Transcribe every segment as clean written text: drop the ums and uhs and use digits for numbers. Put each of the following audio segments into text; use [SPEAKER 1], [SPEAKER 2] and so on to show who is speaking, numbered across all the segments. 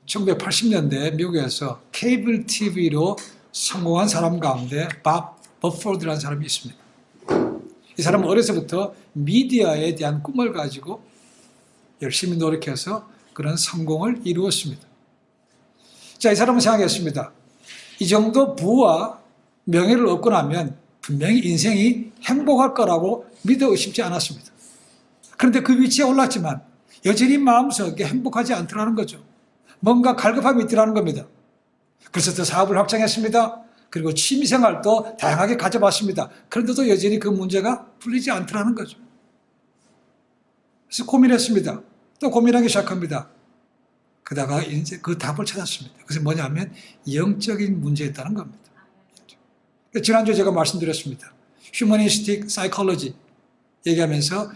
[SPEAKER 1] 1980년대 미국에서 케이블 TV로 성공한 사람 가운데 밥 버포드라는 사람이 있습니다. 이 사람은 어려서부터 미디어에 대한 꿈을 가지고 열심히 노력해서 그런 성공을 이루었습니다. 자, 이 사람은 생각했습니다. 이 정도 부와 명예를 얻고 나면 분명히 인생이 행복할 거라고 믿어 의심치 않았습니다. 그런데 그 위치에 올랐지만 여전히 마음속에 행복하지 않더라는 거죠. 뭔가 갈급함이 있더라는 겁니다. 그래서 더 사업을 확장했습니다. 그리고 취미생활도 다양하게 가져봤습니다. 그런데도 여전히 그 문제가 풀리지 않더라는 거죠. 그래서 고민했습니다. 또 고민하기 시작합니다. 그러다가 이제 그 답을 찾았습니다. 그래서 뭐냐면 영적인 문제였다는 겁니다. 지난주에 제가 말씀드렸습니다. 휴머니스틱 사이콜로지 얘기하면서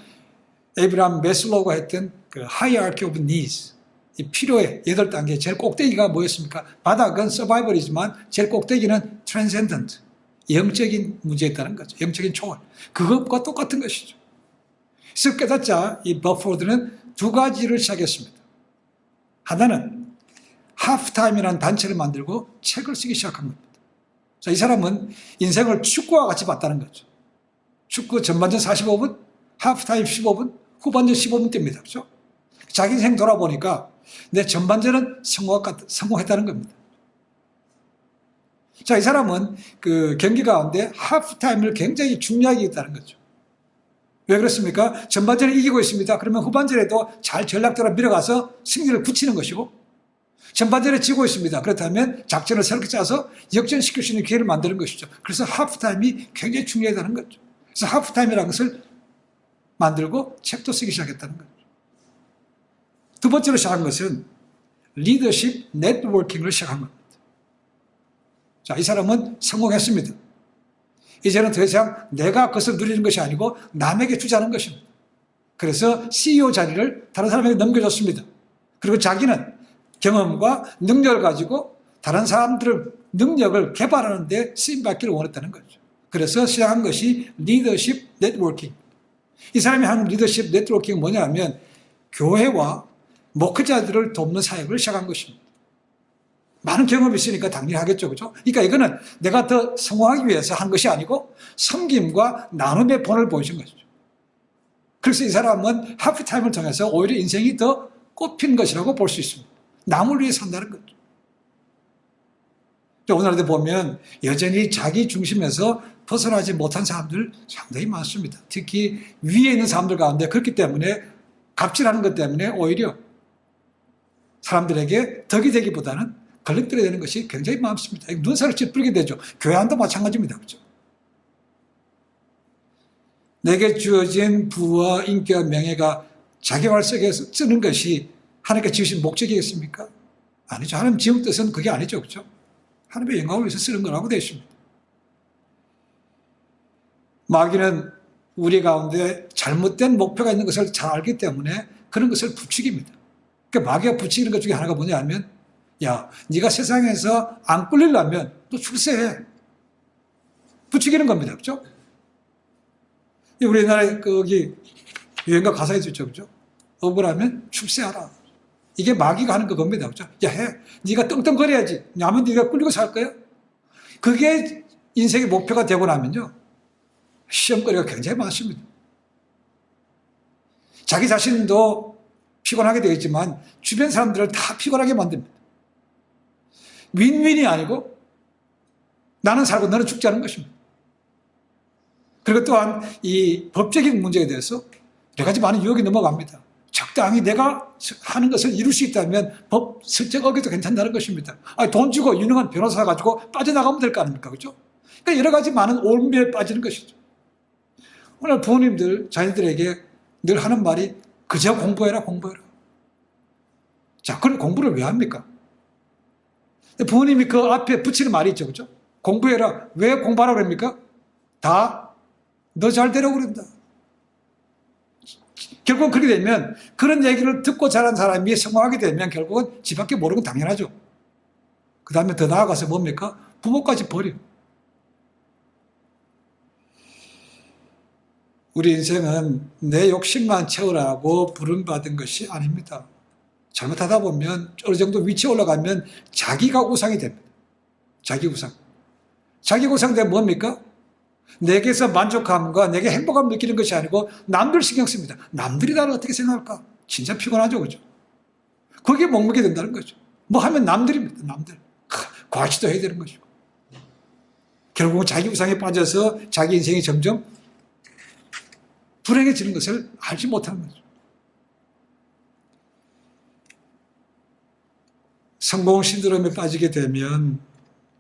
[SPEAKER 1] 에이브라함 메슬로우가 했던 그 hierarchy of needs, 이 필요의 8단계, 제일 꼭대기가 뭐였습니까? 바닥은 서바이벌이지만 제일 꼭대기는 transcendent, 영적인 문제였다는 거죠. 영적인 초월. 그것과 똑같은 것이죠. 그래서 깨닫자 이 버포드는 두 가지를 시작했습니다. 하나는 하프타임이라는 단체를 만들고 책을 쓰기 시작한 겁니다. 자, 이 사람은 인생을 축구와 같이 봤다는 거죠. 축구 전반전 45분, 하프타임 15분, 후반전 15분 뜁니다. 그렇죠? 자기 인생 돌아보니까 내 전반전은 성공했다는 겁니다. 자, 이 사람은 그 경기 가운데 하프타임을 굉장히 중요하게 했다는 거죠. 왜 그렇습니까? 전반전에 이기고 있습니다. 그러면 후반전에도 잘 전략대로 밀어가서 승리를 붙이는 것이고, 전반전에 지고 있습니다. 그렇다면 작전을 새롭게 짜서 역전시킬 수 있는 기회를 만드는 것이죠. 그래서 하프타임이 굉장히 중요하다는 거죠. 그래서 하프타임이라는 것을 만들고 책도 쓰기 시작했다는 거죠. 두 번째로 시작한 것은 리더십 네트워킹을 시작한 겁니다. 자, 이 사람은 성공했습니다. 이제는 더 이상 내가 그것을 누리는 것이 아니고 남에게 주자는 것입니다. 그래서 CEO 자리를 다른 사람에게 넘겨줬습니다. 그리고 자기는 경험과 능력을 가지고 다른 사람들의 능력을 개발하는 데 쓰임받기를 원했다는 거죠. 그래서 시작한 것이 리더십 네트워킹. 이 사람이 하는 리더십 네트워킹은 뭐냐면 교회와 목회자들을 돕는 사역을 시작한 것입니다. 많은 경험이 있으니까 당연히 하겠죠. 그죠? 그러니까 이거는 내가 더 성공하기 위해서 한 것이 아니고 섬김과 나눔의 본을 보여준 것이죠. 그래서 이 사람은 하프타임을 통해서 오히려 인생이 더 꽃핀 것이라고 볼 수 있습니다. 남을 위해 산다는 거죠. 오늘날에 보면 여전히 자기 중심에서 벗어나지 못한 사람들 상당히 많습니다. 특히 위에 있는 사람들 가운데 그렇기 때문에 갑질하는 것 때문에 오히려 사람들에게 덕이 되기보다는 걸림돌이 되는 것이 굉장히 많습니다. 눈살을 찌푸리게 되죠. 교회 안도 마찬가지입니다. 그렇죠? 내게 주어진 부와 인기와 명예가 자기활 속에 쓰는 것이 하나님께 지으신 목적이겠습니까? 아니죠. 하나님 지은 뜻은 그게 아니죠. 그렇죠? 하나님의 영광을 위해서 쓰는 거라고 되어 있습니다. 마귀는 우리 가운데 잘못된 목표가 있는 것을 잘 알기 때문에 그런 것을 부추깁니다. 그러니까 마귀가 부추기는 것 중에 하나가 뭐냐면 야, 네가 세상에서 안 꿀리려면 또 출세해. 부추기는 겁니다. 그렇죠? 우리 옛날에 거기 유행가 가사에 있었죠. 그렇죠? 억울하면 출세하라. 이게 마귀가 하는 그겁니다. 그렇죠? 야, 해. 네가 떵떵거려야지. 하면 네가 꿀리고 살 거야? 그게 인생의 목표가 되고 나면요. 시험거리가 굉장히 많습니다. 자기 자신도 피곤하게 되겠지만 주변 사람들을 다 피곤하게 만듭니다. 윈윈이 아니고 나는 살고 너는 죽지 않은 것입니다. 그리고 또한 이 법적인 문제에 대해서 여러 가지 많은 유혹이 넘어갑니다. 적당히 내가 하는 것을 이룰 수 있다면 법 설정 어겨도 괜찮다는 것입니다. 아니, 돈 주고 유능한 변호사 가지고 빠져나가면 될 거 아닙니까? 그렇죠? 그러니까 여러 가지 많은 올무에 빠지는 것이죠. 오늘 부모님들 자녀들에게 늘 하는 말이 그저 공부해라 공부해라. 자, 그럼 공부를 왜 합니까? 부모님이 그 앞에 붙이는 말이 있죠. 그렇죠? 공부해라. 왜 공부하라고 그럽니까? 다 너 잘 되라고 그런다. 결국은 그렇게 되면 그런 얘기를 듣고 자란 사람이 성공하게 되면 결국은 지 밖에 모르는 건 당연하죠. 그 다음에 더 나아가서 뭡니까? 부모까지 버려. 우리 인생은 내 욕심만 채우라고 부름받은 것이 아닙니다. 잘못하다 보면 어느 정도 위치에 올라가면 자기가 우상이 됩니다. 자기 우상. 자기 우상되면 뭡니까? 내게서 만족감과 내게 행복감을 느끼는 것이 아니고 남들 신경 씁니다. 남들이 나를 어떻게 생각할까? 진짜 피곤하죠. 그죠? 거기에 목매게 된다는 거죠. 뭐 하면 남들입니다. 남들. 과시도 해야 되는 것이고. 결국은 자기 우상에 빠져서 자기 인생이 점점 불행해지는 것을 알지 못하는 거죠. 성공 신드롬에 빠지게 되면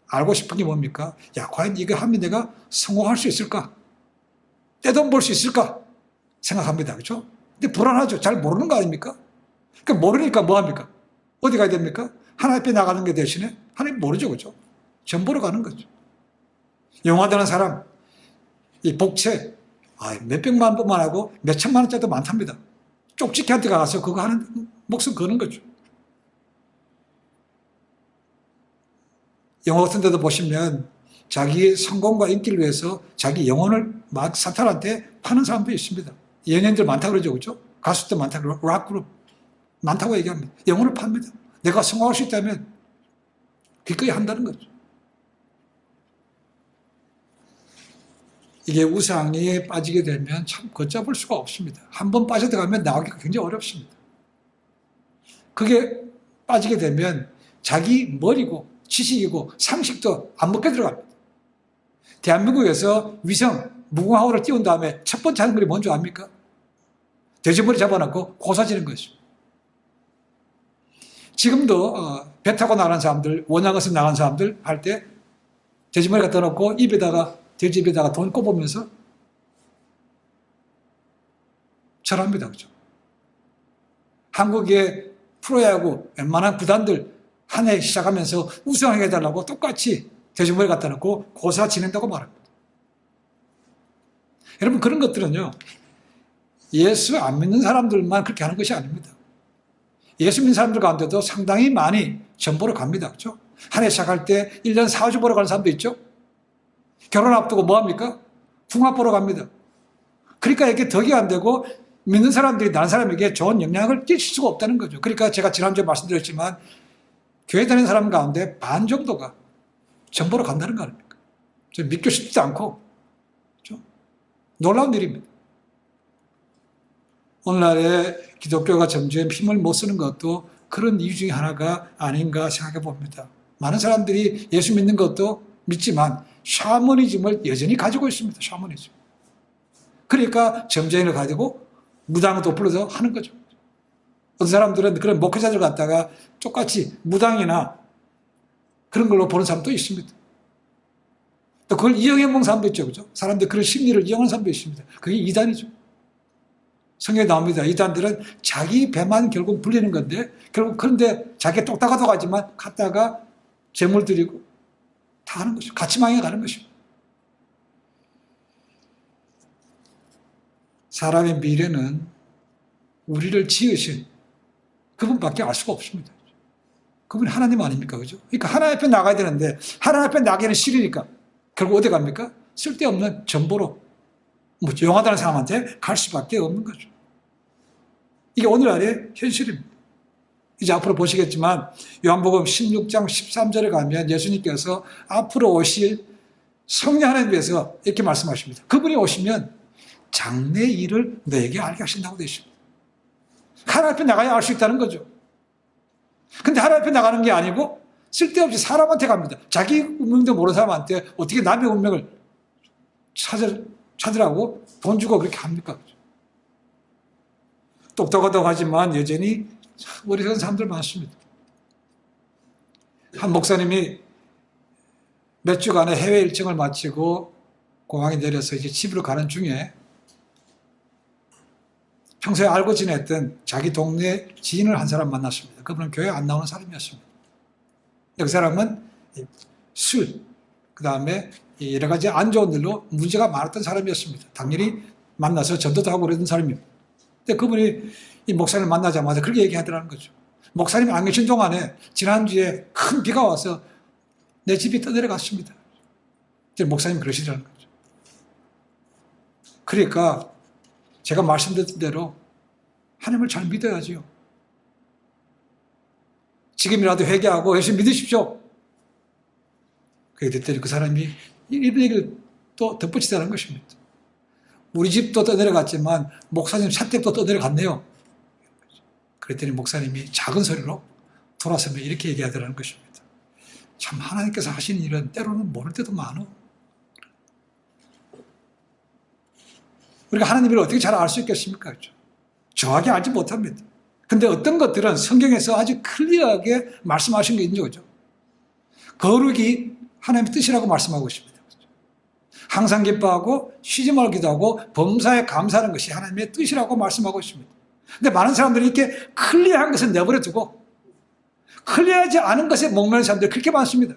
[SPEAKER 1] 알고 싶은 게 뭡니까? 야, 과연 이거 하면 내가 성공할 수 있을까? 떼돈 벌 수 있을까? 생각합니다. 그렇죠? 근데 불안하죠. 잘 모르는 거 아닙니까? 그러니까 모르니까 뭐 합니까? 어디 가야 됩니까? 하나님 앞에 나가는 게 대신에 하나님 모르죠. 그렇죠? 전 보러 가는 거죠. 영화되는 사람, 이 복채, 몇백만 원뿐만 하고 몇천만 원짜리도 많답니다. 쪽지기한테 가서 그거 하는 목숨 거는 거죠. 영화 같은 데도 보시면 자기의 성공과 인기를 위해서 자기 영혼을 막 사탄한테 파는 사람도 있습니다. 연예인들 많다고 그러죠. 그렇죠? 가수도 많다고 그러고 락그룹 많다고 얘기합니다. 영혼을 팝니다. 내가 성공할 수 있다면 기꺼이 한다는 거죠. 이게 우상에 빠지게 되면 참 걷잡을 수가 없습니다. 한번 빠져들어가면 나오기가 굉장히 어렵습니다. 그게 빠지게 되면 자기 머리고 지식이고 상식도 안 먹게 들어갑니다. 대한민국에서 위성 무궁화호를 띄운 다음에 첫 번째 하는 일이 뭔지 압니까? 돼지머리 잡아놓고 고사지는 것입니다. 지금도 배 타고 나가는 사람들, 원양어선 나가는 사람들 할 때 돼지머리 갖다 놓고 돼지 입에다가 돈 꼽으면서 절합니다. 그죠? 한국의 프로야구 웬만한 구단들 한 해 시작하면서 우승하게 해달라고 똑같이 돼지머리 갖다 놓고 고사 지낸다고 말합니다. 여러분, 그런 것들은요, 예수 안 믿는 사람들만 그렇게 하는 것이 아닙니다. 예수 믿는 사람들 가운데도 상당히 많이 전 보러 갑니다. 그렇죠? 한 해 시작할 때 1년 4, 5주 보러 가는 사람도 있죠? 결혼 앞두고 뭐 합니까? 궁합 보러 갑니다. 그러니까 이게 덕이 안 되고 믿는 사람들이 다른 사람에게 좋은 영향을 끼칠 수가 없다는 거죠. 그러니까 제가 지난주에 말씀드렸지만 교회 다니는 사람 가운데 반 정도가 전 보러 간다는 거 아닙니까? 믿고 싶지도 않고. 그렇죠? 놀라운 일입니다. 오늘날의 기독교가 점점 힘을 못 쓰는 것도 그런 이유 중에 하나가 아닌가 생각해 봅니다. 많은 사람들이 예수 믿는 것도 믿지만 샤머니즘을 여전히 가지고 있습니다. 샤머니즘. 그러니까 점쟁이를 가지고 무당을 돋불러서 하는 거죠. 어떤 사람들은 그런 목회자들 갖다가 똑같이 무당이나 그런 걸로 보는 사람도 있습니다. 또 그걸 이용해 먹는 사람도 있죠. 그죠? 사람들 그런 심리를 이용하는 사람도 있습니다. 그게 이단이죠. 성경에 나옵니다. 이단들은 자기 배만 결국 불리는 건데, 결국 그런데 자기가 똑딱하다고 하지만 갔다가 재물 드리고 다 하는 것이죠. 같이 망해가는 것이죠. 사람의 미래는 우리를 지으신 그분밖에 알 수가 없습니다. 그분이 하나님 아닙니까? 그죠? 그러니까 하나님 앞에 나가야 되는데, 하나님 앞에 나가기는 싫으니까 결국 어디 갑니까? 쓸데없는 전보로 영화다는 사람한테 갈 수밖에 없는 거죠. 이게 오늘날의 현실입니다. 이제 앞으로 보시겠지만 요한복음 16장 13절에 가면 예수님께서 앞으로 오실 성령 하나님 위해서 이렇게 말씀하십니다. 그분이 오시면 장래 일을 너에게 알게 하신다고 되십니다. 하나님 앞에 나가야 알 수 있다는 거죠. 근데 하나님 앞에 나가는 게 아니고 쓸데없이 사람한테 갑니다. 자기 운명도 모르는 사람한테 어떻게 남의 운명을 찾으라고 돈 주고 그렇게 합니까? 똑똑하다고 하지만 여전히 어리석은 사람들 많습니다. 한 목사님이 몇 주간의 해외 일정을 마치고 공항에 내려서 이제 집으로 가는 중에 평소에 알고 지냈던 자기 동네 지인을 한 사람 만났습니다. 그분은 교회 안 나오는 사람이었습니다. 그 사람은 술, 그 다음에 여러 가지 안 좋은 일로 문제가 많았던 사람이었습니다. 당연히 만나서 전도도 하고 그러던 사람입니다. 근데 그분이 이 목사님을 만나자마자 그렇게 얘기하더라는 거죠. 목사님이 안 계신 동안에 지난주에 큰 비가 와서 내 집이 떠내려갔습니다. 목사님이 그러시더라는 거죠. 그러니까 제가 말씀드린 대로 하나님을 잘 믿어야지요. 지금이라도 회개하고 예수 믿으십시오. 그렇게 됐더니 그 사람이 이런 얘기를 또 덧붙이다는 것입니다. 우리 집도 떠내려갔지만 목사님 사택도 떠내려갔네요. 그랬더니 목사님이 작은 소리로 돌아서며 이렇게 얘기하더라는 것입니다. 참 하나님께서 하시는 일은 때로는 모를 때도 많어. 우리가 하나님 일을 어떻게 잘 알 수 있겠습니까? 그렇죠? 정확히 알지 못합니다. 근데 어떤 것들은 성경에서 아주 클리어하게 말씀하신 게 있는 거죠. 거룩이 하나님의 뜻이라고 말씀하고 있습니다. 항상 기뻐하고 쉬지 말고 기도하고 범사에 감사하는 것이 하나님의 뜻이라고 말씀하고 있습니다. 근데 많은 사람들이 이렇게 클리어한 것을 내버려 두고 클리어하지 않은 것에 목매는 사람들이 그렇게 많습니다.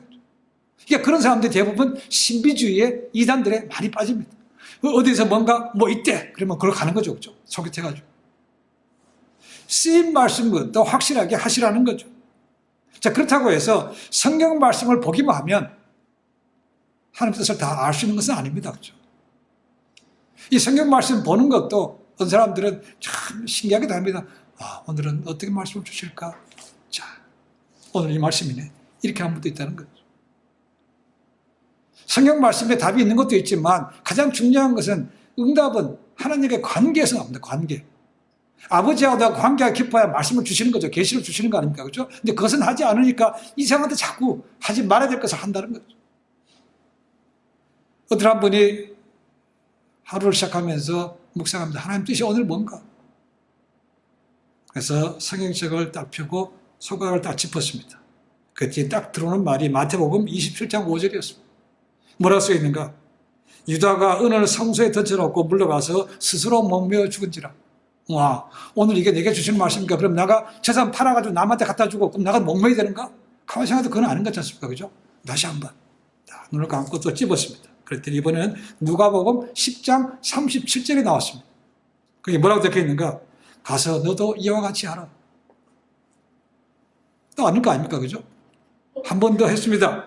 [SPEAKER 1] 그러니까 그런 사람들이 대부분 신비주의의 이단들에 많이 빠집니다. 어디서 뭔가 뭐 있대 그러면 그걸 가는 거죠. 그렇죠? 소개팅해가지고 쓰인 말씀부터 확실하게 하시라는 거죠. 자, 그렇다고 해서 성경 말씀을 보기만 하면 하나님 뜻을 다 알 수 있는 것은 아닙니다. 그렇죠? 이 성경 말씀 보는 것도 어떤 사람들은 참 신기하기도 합니다. 아, 오늘은 어떻게 말씀을 주실까? 자, 오늘 이 말씀이네. 이렇게 한 분도 있다는 거죠. 성경 말씀에 답이 있는 것도 있지만 가장 중요한 것은 응답은 하나님의 관계에서 나옵니다. 관계. 아버지와 관계가 깊어야 말씀을 주시는 거죠. 계시를 주시는 거 아닙니까? 그렇죠? 근데 그것은 하지 않으니까 이상한데 자꾸 하지 말아야 될 것을 한다는 거죠. 어떤 한 분이 하루를 시작하면서 묵상합니다. 하나님 뜻이 오늘 뭔가? 그래서 성경책을 딱 펴고 손가락을 딱 짚었습니다. 그 뒤에 딱 들어오는 말이 마태복음 27장 5절이었습니다. 뭐라고 써 있는가? 유다가 은을 성소에 던져놓고 물러가서 스스로 목매어 죽은지라. 와, 오늘 이게 내게 주시는 말씀입니까? 그럼 내가 재산 팔아가지고 남한테 갖다 주고 그럼 내가 목매야 되는가? 가만히 생각해도 그건 아닌 것 같지 않습니까? 그죠? 다시 한번 눈을 감고 또 찝었습니다. 그랬더니 이번에는 누가복음 10장 37절에 나왔습니다. 그게 뭐라고 적혀 있는가? 가서 너도 이와 같이 하라. 또 아닐 거 아닙니까? 그죠? 한 번 더 했습니다.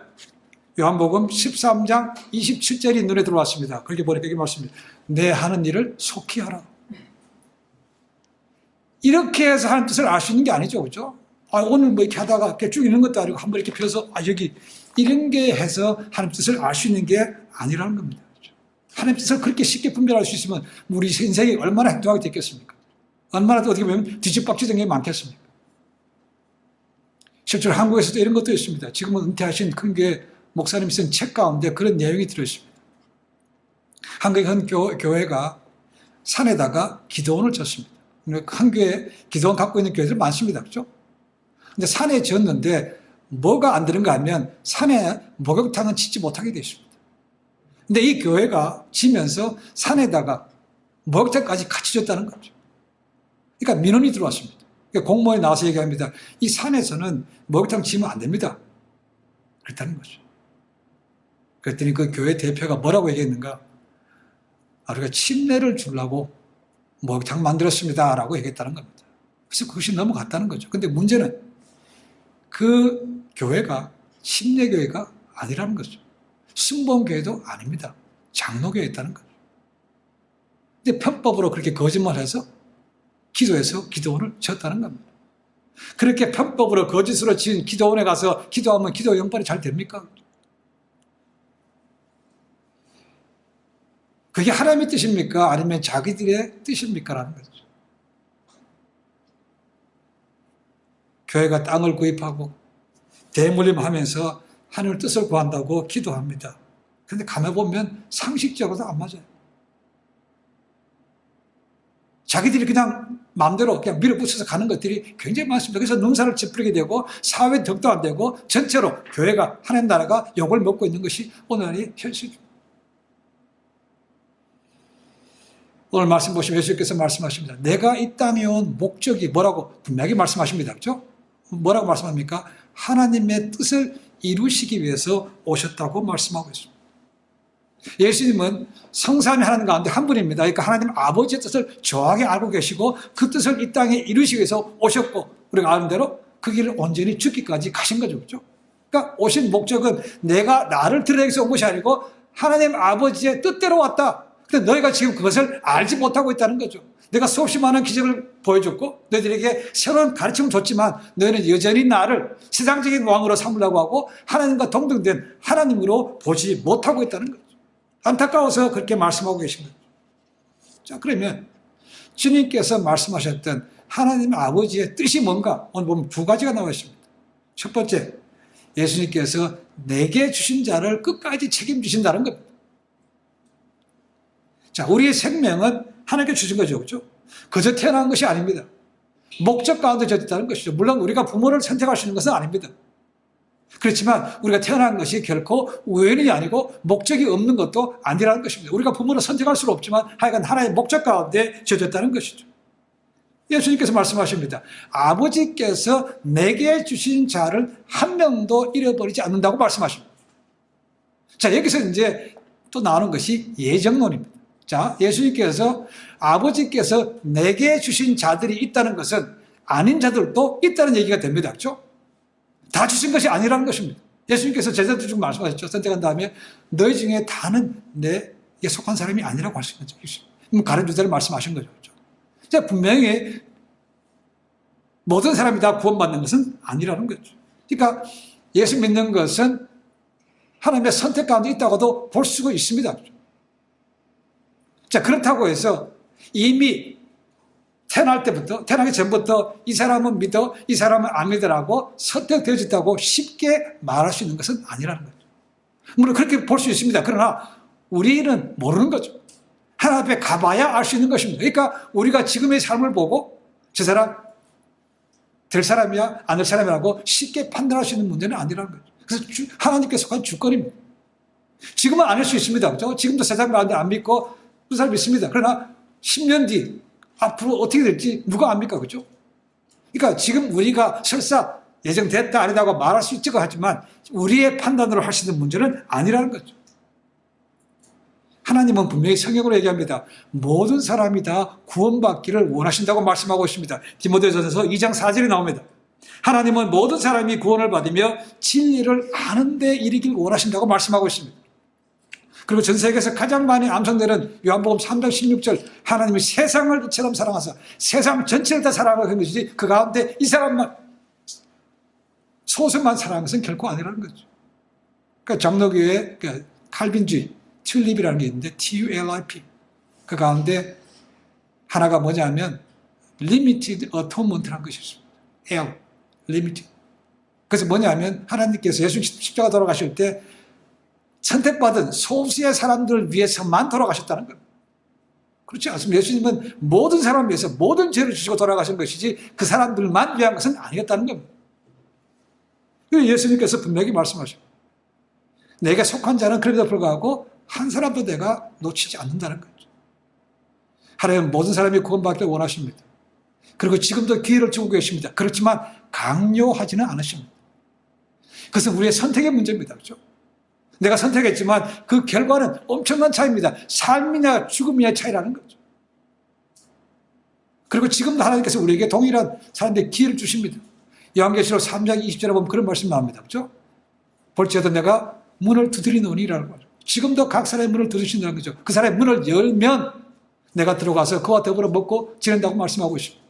[SPEAKER 1] 요한복음 13장 27절이 눈에 들어왔습니다. 그렇게 보니까 이게 말씀입니다. 내 하는 일을 속히 하라. 이렇게 해서 하는 뜻을 알 수 있는 게 아니죠. 그죠? 아, 오늘 뭐 이렇게 하다가 이렇게 쭉 있는 것도 아니고 한번 이렇게 펴서 아, 여기 이런 게 해서 하나님 뜻을 알 수 있는 게 아니라는 겁니다. 그렇죠? 하나님 뜻을 그렇게 쉽게 분별할 수 있으면 우리 인생이 얼마나 행동하게 됐겠습니까? 얼마나 어떻게 보면 뒤집박지된 게 많겠습니까? 실제로 한국에서도 이런 것도 있습니다. 지금은 은퇴하신 큰 교회 목사님이 쓴 책 가운데 그런 내용이 들어있습니다. 한국의 한 교회가 산에다가 기도원을 졌습니다. 한 교회 기도원 갖고 있는 교회들 많습니다. 그렇죠? 근데 산에 지었는데 뭐가 안 되는가 하면 산에 목욕탕은 짓지 못하게 되어 있습니다. 근데 이 교회가 지면서 산에다가 목욕탕까지 같이 졌다는 거죠. 그러니까 민원이 들어왔습니다. 그러니까 공무원이 나와서 얘기합니다. 이 산에서는 목욕탕 지으면 안 됩니다. 그랬다는 거죠. 그랬더니 그 교회 대표가 뭐라고 얘기했는가? 아, 우리가 침례를 주려고 목욕탕 만들었습니다. 라고 얘기했다는 겁니다. 그래서 그것이 넘어갔다는 거죠. 근데 문제는 그 교회가 침례교회가 아니라는 거죠. 순복음교회도 아닙니다. 장로교회였다는 거죠. 근데 편법으로 그렇게 거짓말해서 기도해서 기도원을 지었다는 겁니다. 그렇게 편법으로 거짓으로 지은 기도원에 가서 기도하면 기도 영빨이 잘 됩니까? 그게 하나님의 뜻입니까? 아니면 자기들의 뜻입니까? 라는 거죠. 교회가 땅을 구입하고 대물림하면서 하나님의 뜻을 구한다고 기도합니다. 그런데 가만보면 상식적으로도 안 맞아요. 자기들이 그냥 마음대로 그냥 밀어붙여서 가는 것들이 굉장히 많습니다. 그래서 농사를 찌푸리게 되고 사회 덕도 안 되고 전체로 교회가 하나님 나라가 욕을 먹고 있는 것이 오늘의 현실입니다. 오늘 말씀 보시면 예수께서 말씀하십니다. 내가 이 땅에 온 목적이 뭐라고 분명히 말씀하십니다. 그렇죠? 뭐라고 말씀합니까? 하나님의 뜻을 이루시기 위해서 오셨다고 말씀하고 있습니다. 예수님은 성삼위 하나님 가운데 한 분입니다. 그러니까 하나님 아버지의 뜻을 정확히 알고 계시고 그 뜻을 이 땅에 이루시기 위해서 오셨고 우리가 아는 대로 그 길을 온전히 죽기까지 가신 거죠. 그렇죠? 그러니까 오신 목적은 내가 나를 드러내기 위해서 온 것이 아니고 하나님 아버지의 뜻대로 왔다. 근데 너희가 지금 그것을 알지 못하고 있다는 거죠. 내가 수없이 많은 기적을 보여줬고 너희들에게 새로운 가르침을 줬지만 너희는 여전히 나를 세상적인 왕으로 삼으려고 하고 하나님과 동등된 하나님으로 보지 못하고 있다는 거죠. 안타까워서 그렇게 말씀하고 계신 거죠. 자, 그러면 주님께서 말씀하셨던 하나님 아버지의 뜻이 뭔가 오늘 보면 두 가지가 나와 있습니다. 첫 번째, 예수님께서 내게 주신 자를 끝까지 책임지신다는 겁니다. 자, 우리의 생명은 하나님께 주신 거죠. 그렇죠? 그저 태어난 것이 아닙니다. 목적 가운데 젖었다는 것이죠. 물론 우리가 부모를 선택할 수 있는 것은 아닙니다. 그렇지만 우리가 태어난 것이 결코 우연이 아니고 목적이 없는 것도 아니라는 것입니다. 우리가 부모를 선택할 수는 없지만 하여간 하나의 목적 가운데 젖었다는 것이죠. 예수님께서 말씀하십니다. 아버지께서 내게 주신 자를 한 명도 잃어버리지 않는다고 말씀하십니다. 자, 여기서 이제 또 나오는 것이 예정론입니다. 자, 예수님께서 아버지께서 내게 주신 자들이 있다는 것은 아닌 자들도 있다는 얘기가 됩니다. 그렇죠? 다 주신 것이 아니라는 것입니다. 예수님께서 제자들 중 말씀하셨죠. 선택한 다음에 너희 중에 다는 내게 속한 사람이 아니라고 할 수 있는 적이 있습니다. 가른 주제를 말씀하신 거죠. 그렇죠? 자, 분명히 모든 사람이 다 구원받는 것은 아니라는 거죠. 그러니까 예수 믿는 것은 하나님의 선택 가운데 있다고도 볼 수가 있습니다. 그렇죠? 자, 그렇다고 해서 이미 태어날 때부터, 태어나기 전부터 이 사람은 믿어, 이 사람은 안 믿으라고 선택되어졌다고 쉽게 말할 수 있는 것은 아니라는 거죠. 물론 그렇게 볼 수 있습니다. 그러나 우리는 모르는 거죠. 하나님 앞에 가봐야 알 수 있는 것입니다. 그러니까 우리가 지금의 삶을 보고 저 사람 될 사람이야, 안 될 사람이라고 쉽게 판단할 수 있는 문제는 아니라는 거죠. 그래서 하나님께 속한 주권입니다. 지금은 아닐 수 있습니다. 그렇죠? 지금도 세상 가운데 안 믿고 그 사람 믿습니다. 그러나 10년 뒤 앞으로 어떻게 될지 누가 압니까? 그죠? 그러니까 지금 우리가 설사 예정됐다 아니다고 말할 수 있지가 하지만 우리의 판단으로 할 수 있는 문제는 아니라는 거죠. 하나님은 분명히 성경으로 얘기합니다. 모든 사람이 다 구원받기를 원하신다고 말씀하고 있습니다. 디모데전서 2장 4절에 나옵니다. 하나님은 모든 사람이 구원을 받으며 진리를 아는 데 이르길 원하신다고 말씀하고 있습니다. 그리고 전 세계에서 가장 많이 암송되는 요한복음 3장 16절 하나님이 세상을 이처럼 사랑하사 세상 전체를 다 사랑하는 것이지 그 가운데 이 사람만 소수만 사랑하는 것은 결코 아니라는 거죠. 그러니까 장로교의 칼빈주의 튤립이라는 게 있는데 TULIP 그 가운데 하나가 뭐냐면 Limited Atonement라는 것이 있습니다. L, Limited. 그래서 뭐냐면 하나님께서 예수 십자가 돌아가실 때 선택받은 소수의 사람들을 위해서만 돌아가셨다는 겁니다. 그렇지 않습니다. 예수님은 모든 사람을 위해서 모든 죄를 주시고 돌아가신 것이지 그 사람들만 위한 것은 아니었다는 겁니다. 예수님께서 분명히 말씀하십니다. 내게 속한 자는 그럼에도 불구하고 한 사람도 내가 놓치지 않는다는 거죠. 하나님은 모든 사람이 구원받기를 원하십니다. 그리고 지금도 기회를 주고 계십니다. 그렇지만 강요하지는 않으십니다. 그것은 우리의 선택의 문제입니다. 그렇죠? 내가 선택했지만 그 결과는 엄청난 차이입니다. 삶이냐 죽음이냐의 차이라는 거죠. 그리고 지금도 하나님께서 우리에게 동일한 사람들의 기회를 주십니다. 요한계시록 3장 20절에 보면 그런 말씀이 나옵니다. 그렇죠? 볼지어도 내가 문을 두드리노니라는 거죠. 지금도 각 사람의 문을 두드리신다는 거죠. 그 사람의 문을 열면 내가 들어가서 그와 더불어 먹고 지낸다고 말씀하고 있습니다.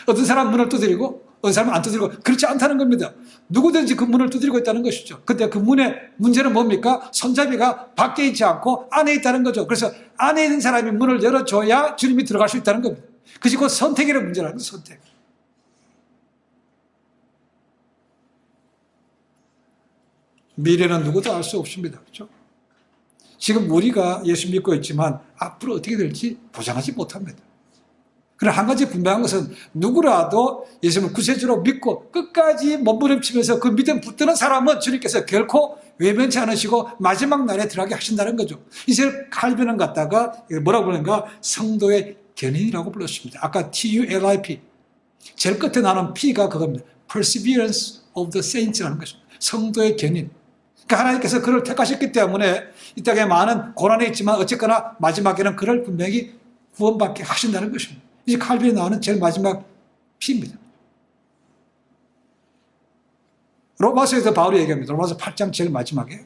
[SPEAKER 1] 어떤 사람은 문을 두드리고 어떤 사람은 안 두드리고 그렇지 않다는 겁니다. 누구든지 그 문을 두드리고 있다는 것이죠. 근데 그 문의 문제는 뭡니까? 손잡이가 밖에 있지 않고 안에 있다는 거죠. 그래서 안에 있는 사람이 문을 열어줘야 주님이 들어갈 수 있다는 겁니다. 그것이 곧 선택이라는 문제라는 거죠. 선택. 미래는 누구도 알 수 없습니다. 그렇죠? 지금 우리가 예수 믿고 있지만 앞으로 어떻게 될지 보장하지 못합니다. 그러나 한 가지 분명한 것은 누구라도 예수님을 구세주로 믿고 끝까지 몸부림치면서 그 믿음 붙드는 사람은 주님께서 결코 외면치 않으시고 마지막 날에 들어가게 하신다는 거죠. 이제 칼빈은 갖다가 뭐라고 부르는가? 성도의 견인이라고 불렀습니다. 아까 TULIP 제일 끝에 나는 P가 그겁니다. Perseverance of the Saints라는 것입니다. 성도의 견인. 그러니까 하나님께서 그를 택하셨기 때문에 이 땅에 많은 고난이 있지만 어쨌거나 마지막에는 그를 분명히 구원받게 하신다는 것입니다. 이제 칼빈이 나오는 제일 마지막 P입니다. 로마서에서 바울이 얘기합니다. 로마서 8장 제일 마지막에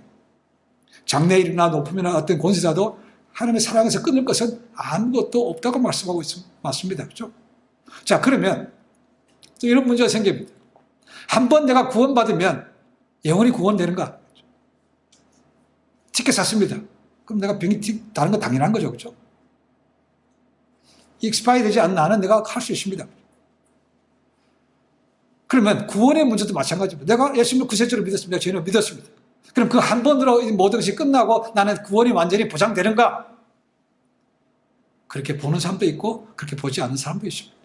[SPEAKER 1] 장래일이나 높음이나 어떤 권세자도 하나님의 사랑에서 끊을 것은 아무것도 없다고 말씀하고 맞습니다. 그렇죠? 자, 그러면 또 이런 문제가 생깁니다. 한번 내가 구원받으면 영원히 구원되는가? 티켓 샀습니다. 그럼 내가 비행기 다른 건 당연한 거죠. 그렇죠? 익스파이 되지 않는 한은 내가 할 수 있습니다. 그러면 구원의 문제도 마찬가지입니다. 내가 예수님을 구세주로 믿었습니다. 죄인을 믿었습니다. 그럼 그 한 번으로 모든 것이 끝나고 나는 구원이 완전히 보장되는가? 그렇게 보는 사람도 있고 그렇게 보지 않는 사람도 있습니다.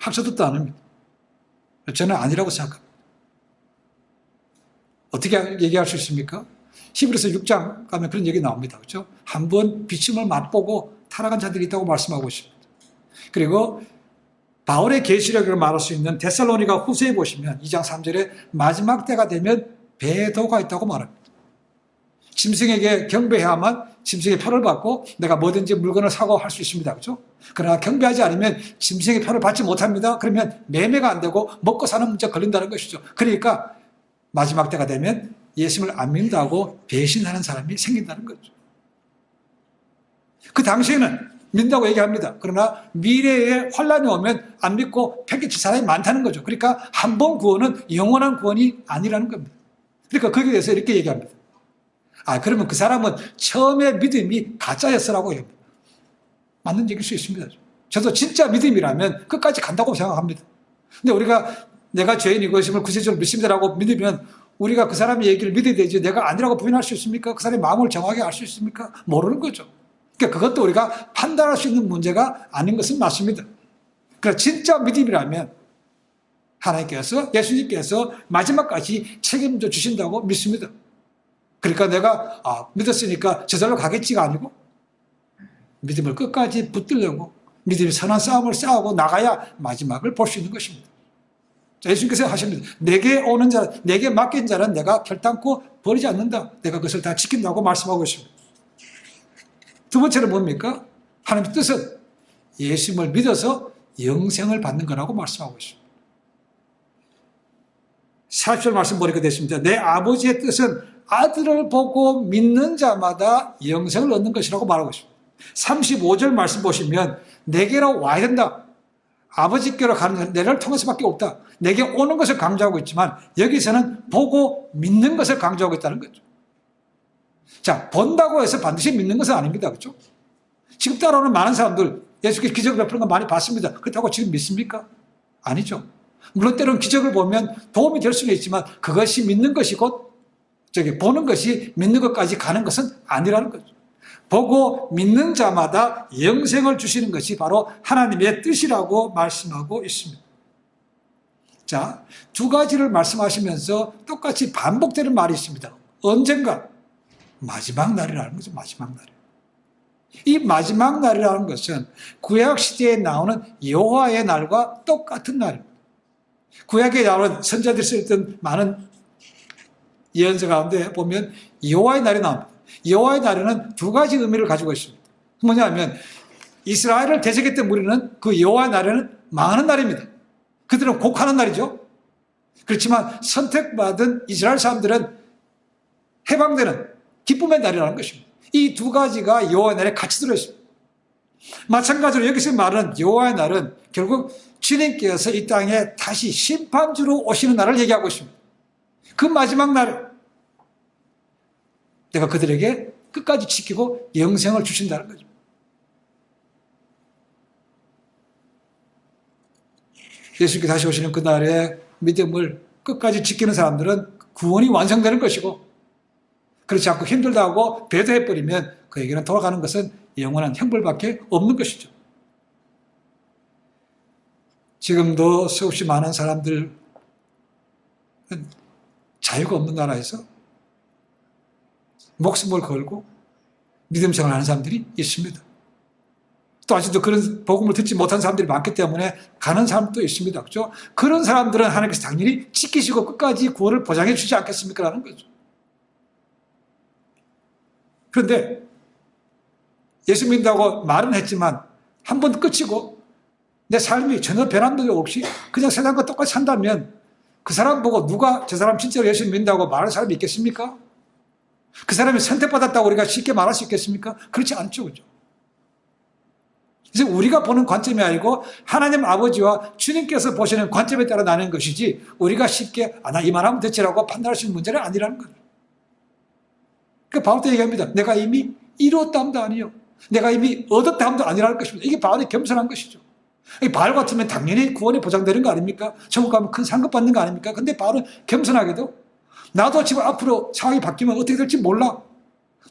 [SPEAKER 1] 학자들도 안 합니다. 저는 아니라고 생각합니다. 어떻게 얘기할 수 있습니까? 히브리서 6장 가면 그런 얘기 나옵니다. 그렇죠? 한번 비침을 맛보고 타락한 자들이 있다고 말씀하고 있습니다. 그리고 바울의 계시력을 말할 수 있는 데살로니가 후서에 보시면 2장 3절에 마지막 때가 되면 배도가 있다고 말합니다. 짐승에게 경배해야만 짐승의 표를 받고 내가 뭐든지 물건을 사고 할 수 있습니다. 그렇죠? 그러나 경배하지 않으면 짐승의 표를 받지 못합니다. 그러면 매매가 안 되고 먹고 사는 문제가 걸린다는 것이죠. 그러니까 마지막 때가 되면 예수님을 안 믿는다고 배신하는 사람이 생긴다는 거죠. 그 당시에는 믿는다고 얘기합니다. 그러나 미래에 환란이 오면 안 믿고 팽개칠 사람이 많다는 거죠. 그러니까 한 번 구원은 영원한 구원이 아니라는 겁니다. 그러니까 거기에 대해서 이렇게 얘기합니다. 그러면 그 사람은 처음에 믿음이 가짜였으라고 얘기합니다. 맞는 얘기일 수 있습니다. 저도 진짜 믿음이라면 끝까지 간다고 생각합니다. 근데 우리가 내가 죄인이고 예수님을 구세주로 믿습니다라고 믿으면 우리가 그 사람의 얘기를 믿어야 되지 내가 아니라고 부인할 수 있습니까? 그 사람의 마음을 정확하게 알 수 있습니까? 모르는 거죠. 그러니까 그것도 우리가 판단할 수 있는 문제가 아닌 것은 맞습니다. 그러니까 진짜 믿음이라면 하나님께서 예수님께서 마지막까지 책임져 주신다고 믿습니다. 그러니까 내가 믿었으니까 저절로 가겠지가 아니고 믿음을 끝까지 붙들려고 믿음의 선한 싸움을 싸우고 나가야 마지막을 볼 수 있는 것입니다. 자, 예수님께서 하십니다. 내게 오는 자, 내게 맡긴 자는 내가 결단코 버리지 않는다. 내가 그것을 다 지킨다고 말씀하고 있습니다. 두 번째는 뭡니까? 하나님의 뜻은 예수님을 믿어서 영생을 받는 거라고 말씀하고 있습니다. 40절 말씀 보니까 됐습니다. 내 아버지의 뜻은 아들을 보고 믿는 자마다 영생을 얻는 것이라고 말하고 있습니다. 35절 말씀 보시면 내게로 와야 된다. 아버지께로 가는 것은 내를 통해서밖에 없다. 내게 오는 것을 강조하고 있지만 여기서는 보고 믿는 것을 강조하고 있다는 거죠. 자, 본다고 해서 반드시 믿는 것은 아닙니다. 그렇죠? 지금 따라오는 많은 사람들 예수께서 기적을 베푸는 거 많이 봤습니다. 그렇다고 지금 믿습니까? 아니죠. 물론 때로는 기적을 보면 도움이 될 수는 있지만 그것이 믿는 것이고 보는 것이 믿는 것까지 가는 것은 아니라는 거죠. 보고 믿는 자마다 영생을 주시는 것이 바로 하나님의 뜻이라고 말씀하고 있습니다. 자, 두 가지를 말씀하시면서 똑같이 반복되는 말이 있습니다. 언젠가 마지막 날이라는 거죠. 마지막 날. 이 마지막 날이라는 것은 구약 시대에 나오는 여호와의 날과 똑같은 날입니다. 구약에 나오는 선자들이 쓰였던 많은 예언서 가운데 보면 여호와의 날이 나옵니다. 여호와의 날에는 두 가지 의미를 가지고 있습니다. 뭐냐면 이스라엘을 대적했던 무리는 그 여호와의 날에는 망하는 날입니다. 그들은 곡하는 날이죠. 그렇지만 선택받은 이스라엘 사람들은 해방되는 기쁨의 날이라는 것입니다. 이 두 가지가 여호와의 날에 같이 들어있습니다. 마찬가지로 여기서 말하는 여호와의 날은 결국 주님께서 이 땅에 다시 심판주로 오시는 날을 얘기하고 있습니다. 그 마지막 날 내가 그들에게 끝까지 지키고 영생을 주신다는 거죠. 예수님께서 다시 오시는 그날에 믿음을 끝까지 지키는 사람들은 구원이 완성되는 것이고 그렇지 않고 힘들다 하고 배도해버리면 그에게는 돌아가는 것은 영원한 형벌밖에 없는 것이죠. 지금도 수없이 많은 사람들은 자유가 없는 나라에서 목숨을 걸고 믿음 생활을 하는 사람들이 있습니다. 또 아직도 그런 복음을 듣지 못한 사람들이 많기 때문에 가는 사람도 있습니다. 그렇죠? 그런 사람들은 하나님께서 당연히 지키시고 끝까지 구원을 보장해 주지 않겠습니까? 라는 거죠. 그런데 예수 믿는다고 말은 했지만 한 번 끝이고 내 삶이 전혀 변함도 없이 그냥 세상과 똑같이 산다면 그 사람 보고 누가 저 사람 진짜로 예수 믿는다고 말하는 사람이 있겠습니까? 그 사람이 선택받았다고 우리가 쉽게 말할 수 있겠습니까? 그렇지 않죠. 그죠? 그래서 우리가 보는 관점이 아니고 하나님 아버지와 주님께서 보시는 관점에 따라 나는 것이지 우리가 쉽게 나 이만하면 됐지라고 판단할 수 있는 문제는 아니라는 거죠. 그 바울도 얘기합니다. 내가 이미 이뤘다함도 아니요. 내가 이미 얻었다함도 아니라는 것입니다. 이게 바울이 겸손한 것이죠. 바울 같으면 당연히 구원이 보장되는 거 아닙니까? 천국 가면 큰 상급 받는 거 아닙니까? 근데 바울은 겸손하게도 나도 지금 앞으로 상황이 바뀌면 어떻게 될지 몰라.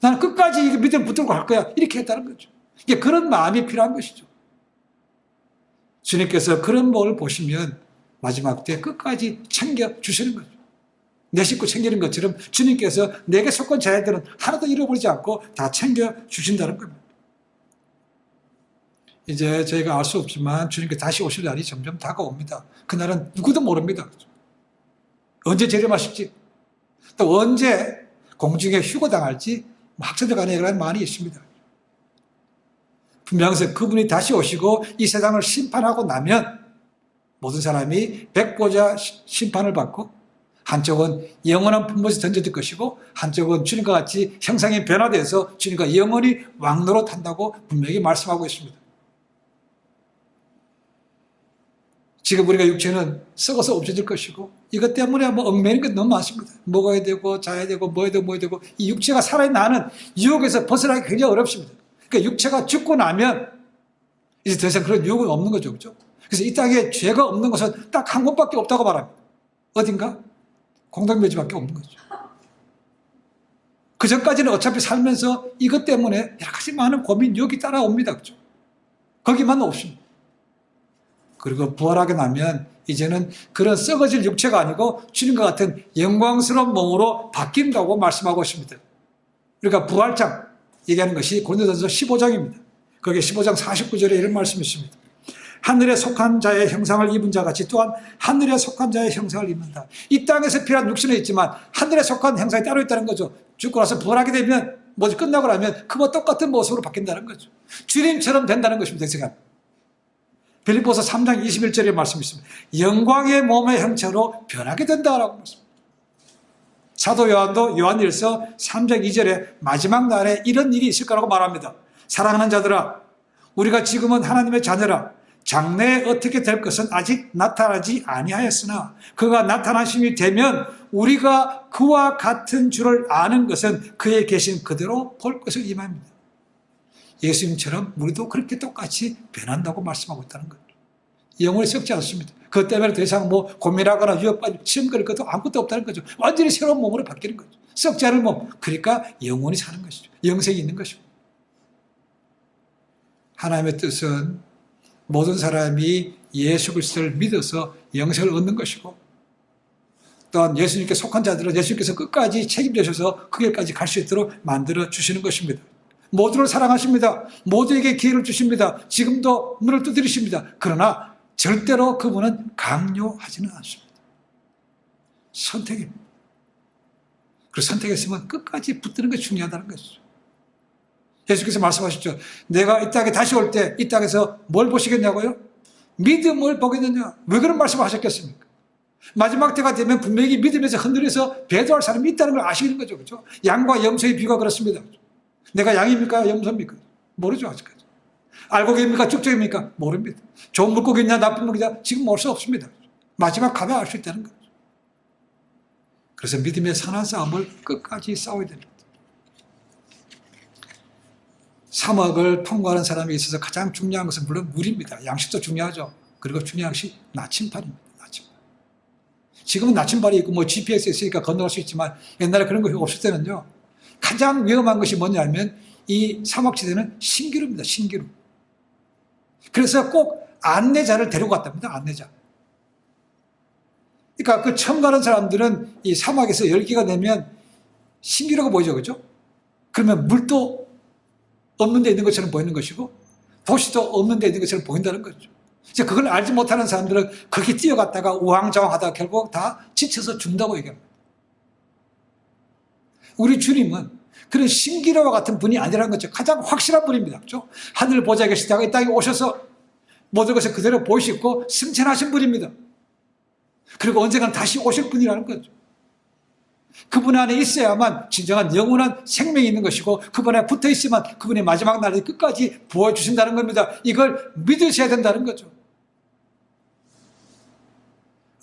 [SPEAKER 1] 나는 끝까지 믿음 붙들고 갈 거야. 이렇게 했다는 거죠. 이게 그런 마음이 필요한 것이죠. 주님께서 그런 모습을 보시면 마지막 때 끝까지 챙겨주시는 거죠. 내 식구 챙기는 것처럼 주님께서 내게 속한 자녀들은 하나도 잃어버리지 않고 다 챙겨주신다는 겁니다. 이제 저희가 알 수 없지만 주님께 다시 오실 날이 점점 다가옵니다. 그날은 누구도 모릅니다. 언제 재림하실지, 또 언제 공중에 휴거당할지 학자들 간에 그런 많이 있습니다. 분명해서 그분이 다시 오시고 이 세상을 심판하고 나면 모든 사람이 백보자 심판을 받고 한쪽은 영원한 분못에 던져질 것이고 한쪽은 주님과 같이 형상이 변화돼서 주님과 영원히 왕노릇한다고 분명히 말씀하고 있습니다. 지금 우리가 육체는 썩어서 없어질 것이고 이것 때문에 얽매이는 것 너무 많습니다. 먹어야 되고 자야 되고 뭐 해야 되고 뭐 해야 되고 이 육체가 살아나는 유혹에서 벗어나기 굉장히 어렵습니다. 그러니까 육체가 죽고 나면 이제 더 이상 그런 유혹은 없는 거죠. 그렇죠? 그래서 이 땅에 죄가 없는 것은 딱 한 곳밖에 없다고 말합니다. 어딘가? 공동묘지밖에 없는 거죠. 그 전까지는 어차피 살면서 이것 때문에 여러 가지 많은 고민, 유혹이 따라옵니다. 그렇죠? 거기만 없습니다. 그리고 부활하게 나면 이제는 그런 썩어질 육체가 아니고 주님과 같은 영광스러운 몸으로 바뀐다고 말씀하고 있습니다. 그러니까 부활장 얘기하는 것이 고린도전서 15장입니다. 거기 15장 49절에 이런 말씀이 있습니다. 하늘에 속한 자의 형상을 입은 자 같이 또한 하늘에 속한 자의 형상을 입는다. 이 땅에서 필요한 육신은 있지만 하늘에 속한 형상이 따로 있다는 거죠. 죽고 나서 부활하게 되면 뭐지 끝나고 나면 그와 똑같은 모습으로 바뀐다는 거죠. 주님처럼 된다는 것입니다. 제가 빌립보서 3장 21절에 말씀이 있습니다. 영광의 몸의 형체로 변하게 된다라고 말씀합니다. 사도 요한도 요한일서 3장 2절에 마지막 날에 이런 일이 있을 거라고 말합니다. 사랑하는 자들아, 우리가 지금은 하나님의 자녀라. 장래에 어떻게 될 것은 아직 나타나지 아니하였으나 그가 나타나심이 되면 우리가 그와 같은 줄을 아는 것은 그의 계신 그대로 볼 것을 임합니다. 예수님처럼 우리도 그렇게 똑같이 변한다고 말씀하고 있다는 거예요. 영원히 썩지 않습니다. 그것 때문에 더 이상 뭐 고민하거나 유혹받고 시험 걸릴 것도 아무것도 없다는 거죠. 완전히 새로운 몸으로 바뀌는 거죠. 썩지 않은 몸. 그러니까 영원히 사는 것이죠. 영생이 있는 것이고. 하나님의 뜻은 모든 사람이 예수 그리스도를 믿어서 영생을 얻는 것이고 또한 예수님께 속한 자들은 예수님께서 끝까지 책임지셔서 그 길까지 갈 수 있도록 만들어 주시는 것입니다. 모두를 사랑하십니다. 모두에게 기회를 주십니다. 지금도 문을 두드리십니다. 그러나 절대로 그분은 강요하지는 않습니다. 선택입니다. 그리고 선택했으면 끝까지 붙드는 것이 중요하다는 것이죠. 예수께서 말씀하셨죠. 내가 이 땅에 다시 올 때 이 땅에서 뭘 보시겠냐고요? 믿음을 보겠느냐? 왜 그런 말씀을 하셨겠습니까? 마지막 때가 되면 분명히 믿음에서 흔들려서 배도할 사람이 있다는 걸 아시는 거죠. 그렇죠? 양과 염소의 비유가 그렇습니다. 내가 양입니까? 염소입니까? 모르죠. 아직까지. 알고기입니까? 쭉쭉입니까? 모릅니다. 좋은 물고기냐 나쁜 물고기냐 지금 알 수 없습니다. 마지막 가면 알 수 있다는 거죠. 그래서 믿음의 선한 싸움을 끝까지 싸워야 됩니다. 사막을 통과하는 사람에 있어서 가장 중요한 것은 물론 물입니다. 양식도 중요하죠. 그리고 중요한 것이 나침반입니다. 나침반. 지금은 나침반이 있고 뭐 GPS 있으니까 건너갈 수 있지만 옛날에 그런 것이 없을 때는요. 가장 위험한 것이 뭐냐면 이 사막지대는 신기루입니다. 신기루. 그래서 꼭 안내자를 데리고 갔답니다. 안내자. 그러니까 그 처음 가는 사람들은 이 사막에서 열기가 되면 신기루가 보이죠. 그렇죠? 그러면 물도 없는 데 있는 것처럼 보이는 것이고 도시도 없는 데 있는 것처럼 보인다는 거죠. 이제 그걸 알지 못하는 사람들은 거기 뛰어갔다가 우왕좌왕하다가 결국 다 지쳐서 죽는다고 얘기합니다. 우리 주님은 그런 신기루와 같은 분이 아니라는 거죠. 가장 확실한 분입니다. 그렇죠? 하늘 보좌에 계시다가 이 땅에 오셔서 모든 것을 그대로 보이시고 승천하신 분입니다. 그리고 언젠가는 다시 오실 분이라는 거죠. 그분 안에 있어야만 진정한 영원한 생명이 있는 것이고 그분에 붙어 있으면 그분이 마지막 날에 끝까지 보여주신다는 겁니다. 이걸 믿으셔야 된다는 거죠.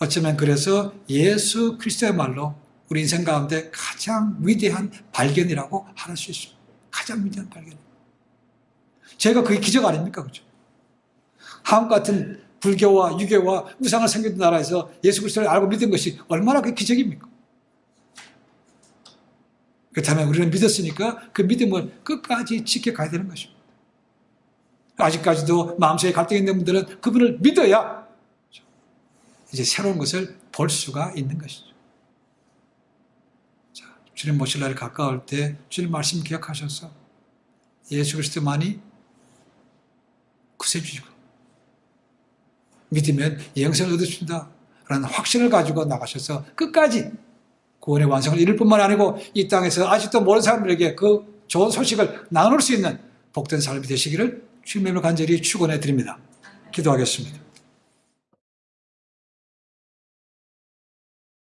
[SPEAKER 1] 어쩌면 그래서 예수 그리스도의 말로 우리 인생 가운데 가장 위대한 발견이라고 할 수 있습니다. 가장 위대한 발견. 제가 그게 기적 아닙니까? 그죠? 한국 같은 불교와 유교와 우상을 섬기는 나라에서 예수 그리스도를 알고 믿은 것이 얼마나 그 기적입니까? 그렇다면 우리는 믿었으니까 그 믿음을 끝까지 지켜가야 되는 것입니다. 아직까지도 마음속에 갈등이 있는 분들은 그분을 믿어야 이제 새로운 것을 볼 수가 있는 것이죠. 자, 주님 모실 날이 가까울 때 주님 말씀 기억하셔서 예수 그리스도만이 구세주시고 믿으면 영생을 얻으신다 라는 확신을 가지고 나가셔서 끝까지 구원의 완성을 이룰 뿐만 아니고 이 땅에서 아직도 모르는 사람들에게 그 좋은 소식을 나눌 수 있는 복된 삶이 되시기를 주님의 간절히 축원해 드립니다. 기도하겠습니다.